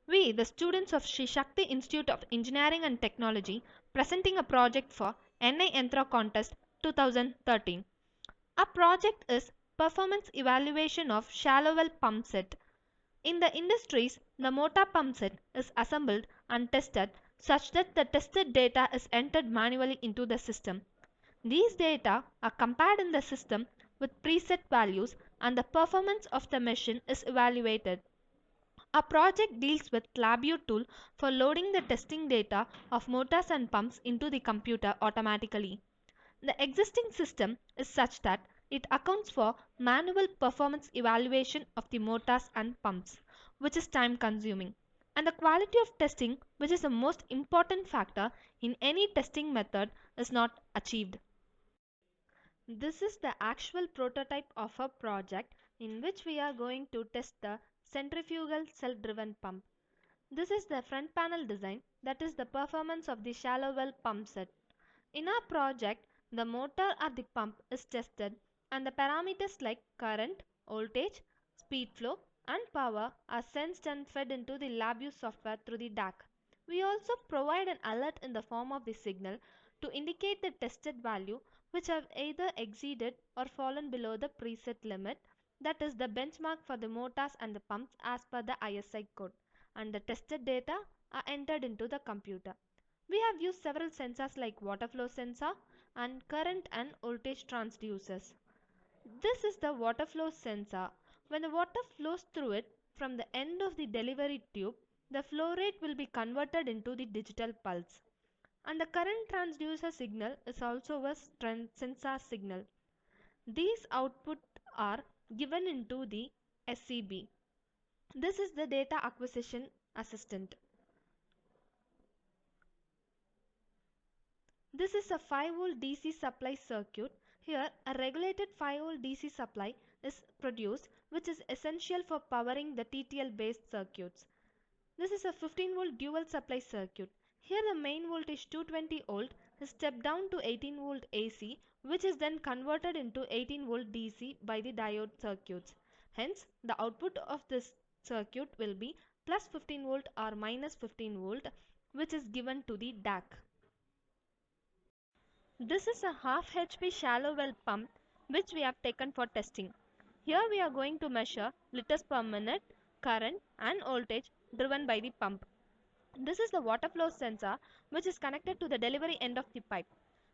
We, the students of Sri Shakti Institute of Engineering and Technology, presenting a project for NI Entra Contest 2013. Our project is Performance Evaluation of Shallow Well Pump Set. In the industries, the motor pump set is assembled and tested such that the tested data is entered manually into the system. These data are compared in the system with preset values and the performance of the machine is evaluated. Our project deals with LabVIEW tool for loading the testing data of motors and pumps into the computer automatically. The existing system is such that it accounts for manual performance evaluation of the motors and pumps, which is time consuming, and the quality of testing, which is the most important factor in any testing method, is not achieved. This is the actual prototype of a project in which we are going to test the centrifugal self-driven pump. This is the front panel design, that is the performance of the shallow well pump set. In our project, the motor or the pump is tested and the parameters like current, voltage, speed flow and power are sensed and fed into the LabVIEW software through the DAC. We also provide an alert in the form of the signal to indicate the tested value which have either exceeded or fallen below the preset limit, that is the benchmark for the motors and the pumps as per the ISI code, and the tested data are entered into the computer. We have used several sensors like water flow sensor and current and voltage transducers. This is the water flow sensor. When the water flows through it from the end of the delivery tube, the flow rate will be converted into the digital pulse. And the current transducer signal is also a sensor signal. These output are given into the SCB. This is the data acquisition assistant. This is a 5-volt DC supply circuit. Here a regulated 5-volt DC supply is produced, which is essential for powering the TTL based circuits. This is a 15-volt dual supply circuit. Here the main voltage 220 volt is stepped down to 18 volt AC, which is then converted into 18 volt DC by the diode circuits. Hence the output of this circuit will be plus 15 volt or minus 15 volt, which is given to the DAC. This is a half HP shallow well pump which we have taken for testing. Here we are going to measure liters per minute, current and voltage driven by the pump. This is the water flow sensor which is connected to the delivery end of the pipe,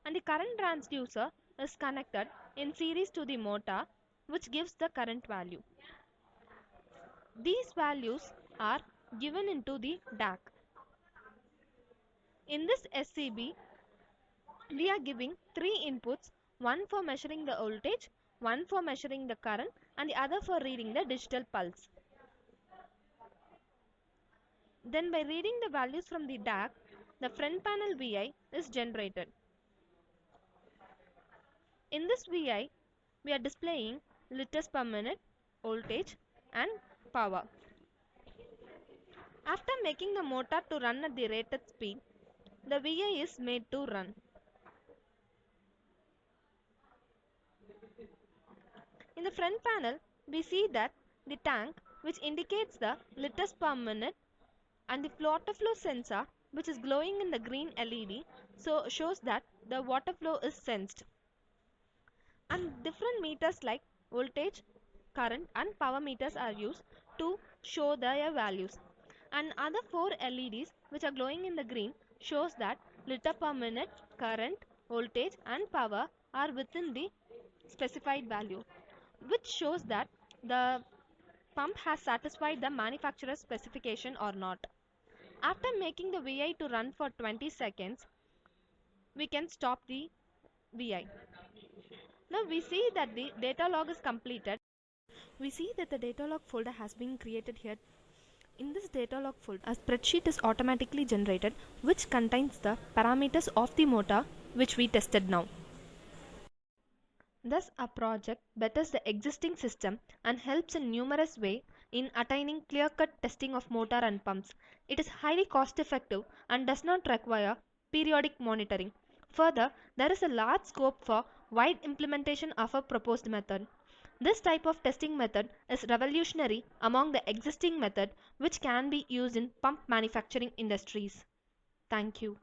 and the current transducer is connected in series to the motor, which gives the current value. These values are given into the DAC. In this SCB, we are giving three inputs, one for measuring the voltage, one for measuring the current and the other for reading the digital pulse. Then by reading the values from the DAC, the front panel VI is generated. In this VI, we are displaying liters per minute, voltage and power. After making the motor to run at the rated speed, the VI is made to run. In the front panel, we see that the tank, which indicates the liters per minute, and the water flow sensor, which is glowing in the green LED, so shows that the water flow is sensed. And different meters like voltage, current and power meters are used to show their values. And other four LEDs which are glowing in the green shows that liter per minute, current, voltage and power are within the specified value, which shows that the pump has satisfied the manufacturer's specification or not. After making the VI to run for 20 seconds, we can stop the VI. Now we see that the data log is completed. We see that the data log folder has been created here. In this data log folder, a spreadsheet is automatically generated which contains the parameters of the motor which we tested now. Thus, a project betters the existing system and helps in numerous ways in attaining clear-cut testing of motor and pumps. It is highly cost-effective and does not require periodic monitoring. Further, there is a large scope for wide implementation of a proposed method. This type of testing method is revolutionary among the existing method which can be used in pump manufacturing industries. Thank you.